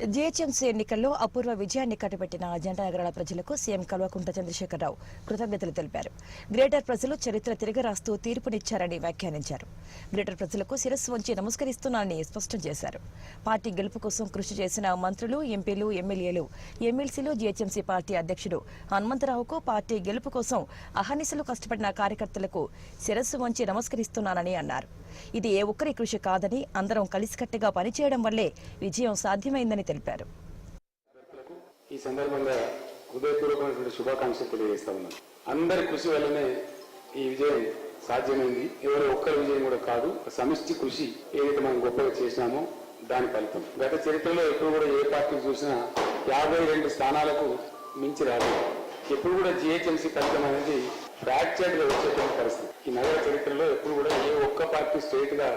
GHMC ఎన్నికల్లో అపూర్వ విజయాన్ని కట్టబెట్టిన జంట నగరాల ప్రజలకు సీఎం కల్వకుంట్ల చంద్రశేఖరరావు కృతజ్ఞతలు తెలిపారు. గ్రేటర్ ప్రజలు చరిత్ర తిరగరాస్తూ తీర్పునిచ్చారని వ్యాఖ్యానించారు. గ్రేటర్ ప్రజలకు శిరస్సు వంచి నమస్కరిస్తున్నానని స్పష్టం చేశారు. పార్టీ గెలుపు కోసం కృషి చేసిన మంత్రులు, ఎంపీలు, ఎమ్మెల్యేలు, ఎమ్మెల్సీలు, జీహెచ్ఎంసీ పార్టీ అధ్యక్షుడు హనుమంతరావుకు, పార్టీ గెలుపు కోసం అహర్నిశలు కష్టపడిన కార్యకర్తలకు శిరస్సు వంచి నమస్కరిస్తున్నానని అన్నారు. ఇది ఏ ఒక్కరి కృషి కాదని, అందరం కలిసికట్టుగా పనిచేయడం వల్లే విజయం సాధ్యమైందని తెలిపారు. ఈ సందర్భంగా హృదయపూర్వకమైనటువంటి శుభాకాంక్షలు తెలియజేస్తా ఉన్నాను. అందరి కృషి వల్లనే ఈ విజయం సాధ్యమైంది. ఎవరో ఒక్కరి విజయం కూడా కాదు, సమిష్టి కృషి ఏదైతే మనం గొప్పగా చేసినామో దాని ఫలితం. గత చరిత్రలో ఎప్పుడు కూడా ఏ పార్టీ చూసినా 52 స్థానాలకు మించి రాదు. ఎప్పుడు కూడా జీహెచ్ఎంసీ ఫలితం అనేది ఫ్రాక్చర్డ్ గా వచ్చేటువంటి పరిస్థితి. ఈ నగర చరిత్రలో ఎప్పుడు కూడా ఏ ఒక్క పార్టీ స్ట్రైట్ గా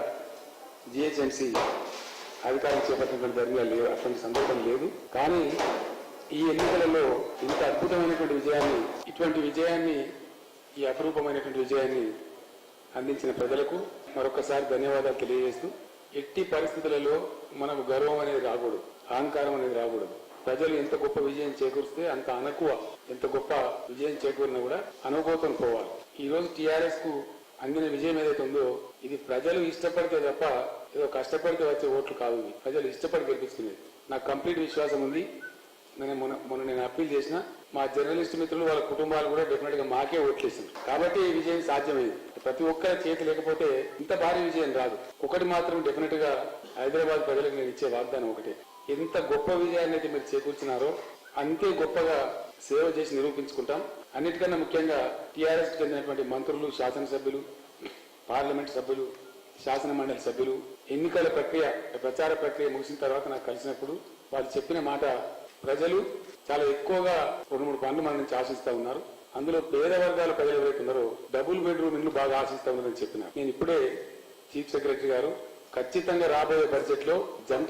జీహెచ్ఎంసీ అధికారం చేపట్టినటువంటి ధర్మాలు లేవు, అటువంటి సందర్భం లేదు. కానీ ఈ ఎన్నికలలో ఇంత అద్భుతమైనటువంటి విజయాన్ని, ఇటువంటి విజయాన్ని, ఈ అపరూపమైనటువంటి విజయాన్ని అందించిన ప్రజలకు మరొకసారి ధన్యవాదాలు తెలియజేస్తూ, ఎట్టి పరిస్థితులలో మనకు గర్వం అనేది రాకూడదు, అహంకారం అనేది రాకూడదు. ప్రజలు ఎంత గొప్ప విజయం చేకూరిస్తే అంత అనకువ, ఎంత గొప్ప విజయం చేకూరినా కూడా అనుభూతం పోవాలి. ఈ రోజు టీఆర్ఎస్ కు అందిన విజయం ఏదైతే ఉందో ఇది ప్రజలు ఇష్టపడితే తప్ప ఏదో కష్టపడితే వచ్చే ఓట్లు కాదు. ప్రజలు ఇష్టపడి గెలిపించుకునేది. నాకు కంప్లీట్ విశ్వాసం ఉంది. మొన్న నేను అప్పీల్ చేసిన మా జర్నలిస్ట్ మిత్రులు, వాళ్ళ కుటుంబాలు కూడా డెఫినెట్ గా మాకే ఓట్లేసింది. కాబట్టి ఈ విజయం సాధ్యమైంది. ప్రతి ఒక్కరి చేతి లేకపోతే ఇంత భారీ విజయం రాదు. ఒకటి మాత్రం డెఫినెట్ గా హైదరాబాద్ ప్రజలకు నేను ఇచ్చే వాగ్దానం ఒకటే, ఎంత గొప్ప విజయాన్ని అయితే మీరు చేకూర్చినారో అంతే గొప్పగా సేవ చేసి నిరూపించుకుంటాం. అన్నిటికన్నా ముఖ్యంగా టీఆర్ఎస్ చెందినటువంటి మంత్రులు, శాసనసభ్యులు, పార్లమెంట్ సభ్యులు, శాసన మండలి సభ్యులు ఎన్నికల ప్రక్రియ, ప్రచార ప్రక్రియ ముగిసిన తర్వాత నాకు కలిసినప్పుడు వాళ్ళు చెప్పిన మాట, ప్రజలు చాలా ఎక్కువగా 2-3 పనులు మన నుంచి ఆశిస్తా ఉన్నారు. అందులో పేద వర్గాల ప్రజలు ఎవరైతే ఉన్నారో డబుల్ బెడ్రూమ్ ఇల్లు బాగా ఆశిస్తా ఉన్నారని చెప్పిన. నేను ఇప్పుడే చీఫ్ సెక్రటరీ గారు ఖచ్చితంగా రాబోయే బడ్జెట్ లో జంట